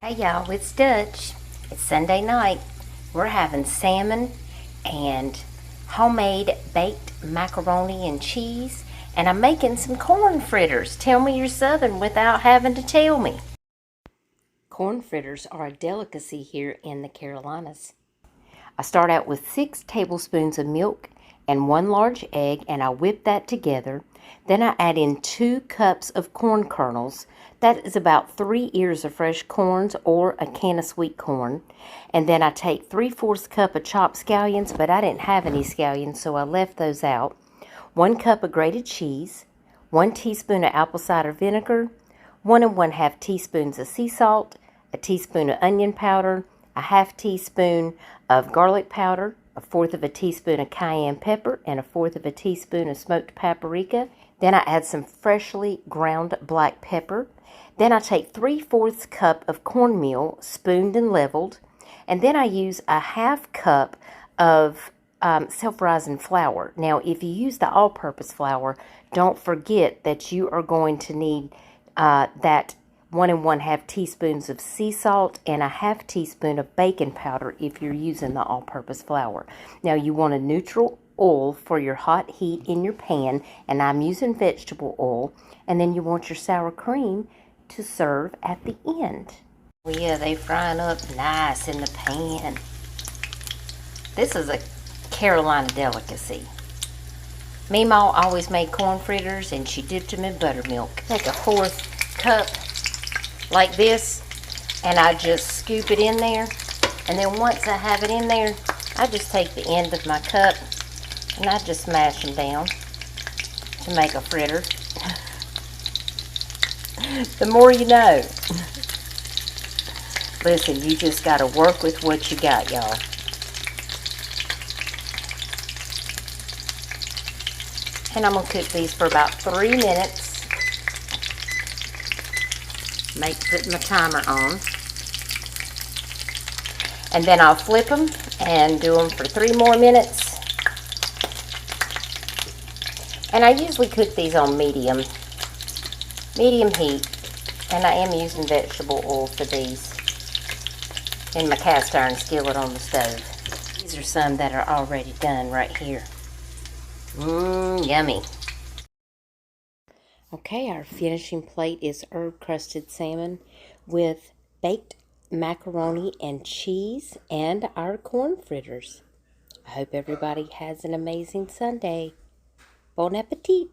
Hey y'all, it's Dutch. It's Sunday night. We're having salmon and homemade baked macaroni and cheese, and I'm making some corn fritters. Tell me you're Southern without having to tell me. Corn fritters are a delicacy here in the Carolinas. I start out with 6 tablespoons of milk and 1 large egg, and I whip that together. Then I add in 2 cups of corn kernels. That is about 3 ears of fresh corns or a can of sweet corn. And then I take 3/4 cup of chopped scallions, but I didn't have any scallions, so I left those out. 1 cup of grated cheese, 1 teaspoon of apple cider vinegar, 1 1/2 teaspoons of sea salt, a teaspoon of onion powder, a 1/2 teaspoon of garlic powder, 1/4 of a teaspoon of cayenne pepper, and 1/4 of a teaspoon of smoked paprika. Then I add some freshly ground black pepper. Then I take 3/4 cup of cornmeal, spooned and leveled. And then I use a 1/2 cup of self-rising flour. Now, if you use the all-purpose flour, don't forget that you are going to need that 1 1/2 teaspoons of sea salt and a 1/2 teaspoon of baking powder if you're using the all-purpose flour. Now, you want a neutral oil for your hot heat in your pan, and I'm using vegetable oil. And then you want your sour cream to serve at the end. Well, yeah, they frying up nice in the pan. This is a Carolina delicacy. Meemaw always made corn fritters, and she dipped them in buttermilk. Take a 1/4 cup like this, and I just scoop it in there. And then once I have it in there, I just take the end of my cup and I just smash them down to make a fritter. The more you know. Listen, you just got to work with what you got, y'all. And I'm going to cook these for about 3 minutes. Put my timer on. And then I'll flip them and do them for 3 more minutes. And I usually cook these on medium heat. And I am using vegetable oil for these in my cast iron skillet on the stove. These are some that are already done right here. Yummy. Okay, our finishing plate is herb-crusted salmon with baked macaroni and cheese and our corn fritters. I hope everybody has an amazing Sunday. Bon appetit!